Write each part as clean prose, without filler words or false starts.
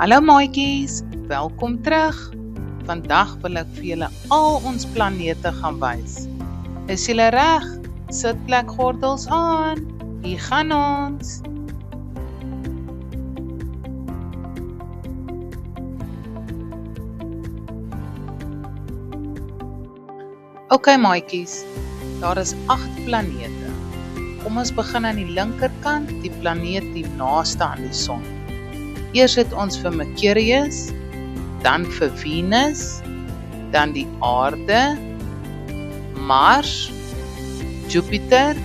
Hallo maatjies, welkom terug. Vandag wil ek vir julle al ons planete gaan wys. Is julle reg? Sitplekgordels aan. Hier gaan ons. Ok maatjies, daar is 8 planete. Kom ons begin aan die linkerkant, die planeet die naaste aan die son. Eers het ons vir Mercurius, dan vir Venus, dan die Aarde, Mars, Jupiter,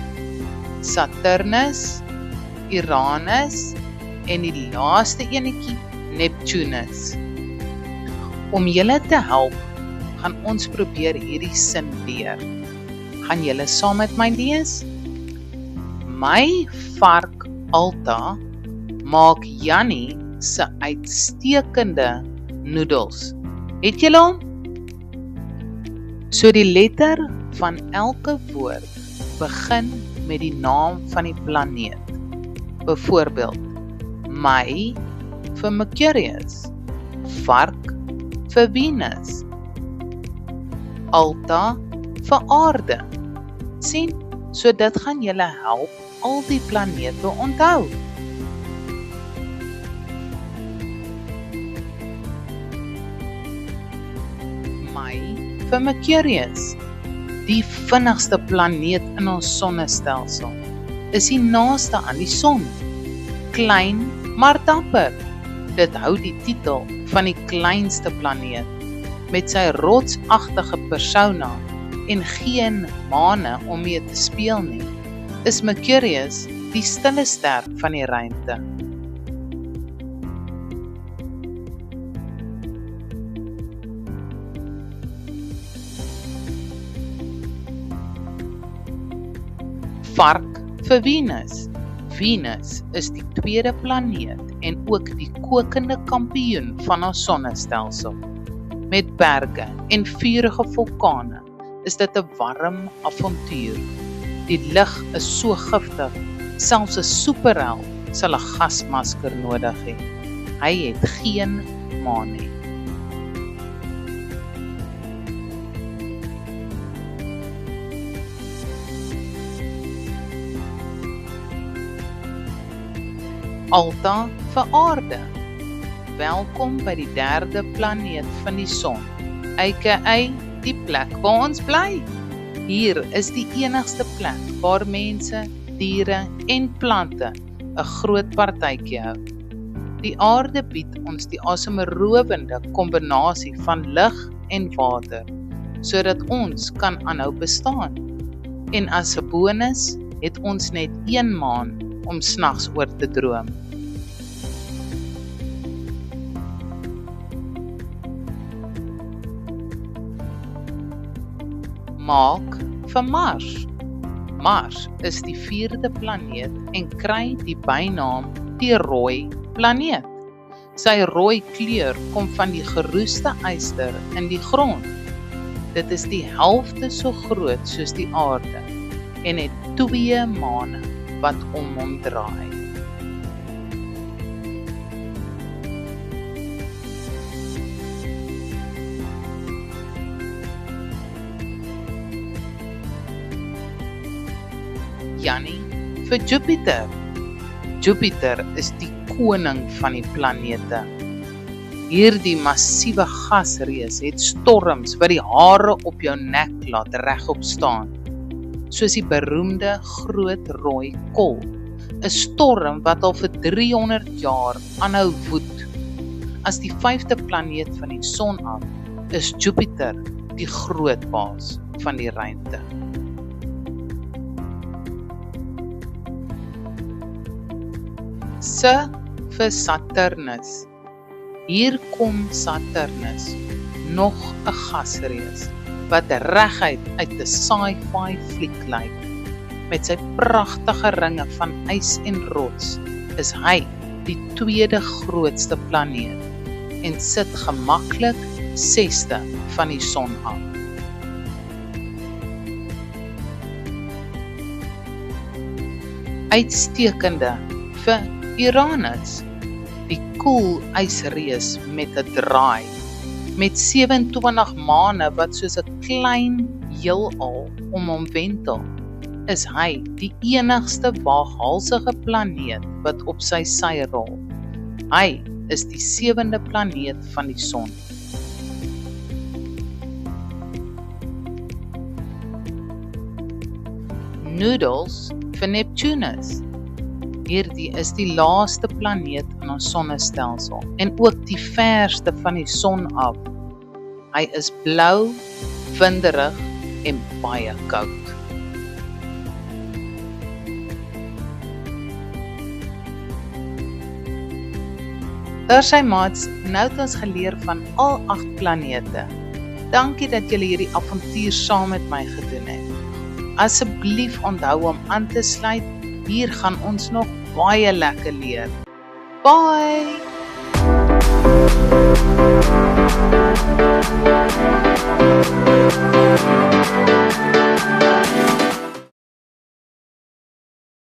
Saturnus, Uranus en die laaste enetjie, Neptunus. Om julle te help, gaan ons probeer hierdie sin leer. Gaan julle saam met my lees? My vark Alta maak Jannie se uitstekende noedels. Het julle hom? So die letter van elke woord begin met die naam van die planeet. Byvoorbeeld, my vir Mercurius, vark vir Venus, Alta vir Aarde. Sien, so dit gaan julle help al die planete onthou. My vir Mercurius, die vinnigste planeet in ons sonnestelsel, is die naaste aan die son. Klein, maar dapper. Dit hou die titel van die kleinste planeet. Met sy rotsagtige persona en geen maane om mee te speel nie, is Mercurius die stille ster van die ruimte. Vark vir Venus. Venus is die tweede planeet en ook die kokende kampioen van ons sonnestelsel. Met berge en vurige vulkane is dit 'n warm avontuur. Die lug is so giftig, selfs 'n superheld sal 'n gasmasker nodig hê. Hy het geen maan nie. Alta vir Aarde. Welkom by die derde planeet van die son, aka die plek waar ons bly. Hier is die enigste plek waar mense, diere en plante 'n groot partytjie hou. Die aarde bied ons die asemrowende kombinasie van lug en water, sodat ons kan aanhou bestaan. En as 'n bonus het ons net 1 maan om snags oor te droom. Maak vir Mars. Mars is die 4de planeet en kry die bynaam die rooi planeet. Sy rooi kleur kom van die geroeste yster in die grond. Dit is die helfte so groot soos die aarde en het 2 maane wat om hom draai. Jannie vir Jupiter. Jupiter is die koning van die planete. Hierdie massiewe gasreus het storms wat die hare op jou nek laat regop staan, soos die beroemde groot rooi kol, 'n storm wat al vir 300 jaar aanhou woed. As die 5de planeet van die son af, is Jupiter die groot baas van die ruimte. S vir Saturnus. Hier kom Saturnus, nog 'n gasreus, wat reguit uit 'n sci-fi fliek lyk. Met sy pragtige ringe van ys en rots, is hy die 2de grootste planeet en sit gemaklik 6de van die son af. Uitstekende vir Uranus, die koel-ysreus met 'n draai. Met 27 maane wat soos 'n klein heelal om hom wentel, is hy die enigste waaghalsige planeet wat op sy sy rol. Hy is die 7de planeet van die son. Noodles vir Neptunus. Hierdie is die laaste planeet in ons sonnestelsel en ook die verste van die son af. Hy is blou, winderig en baie koud. Daar sy maats, nou het ons geleer van al 8 planete. Dankie dat julle hierdie avontuur saam met my gedoen het. Asseblief onthou om aan te sluit, hier gaan ons nog baie lekker leer. Bye!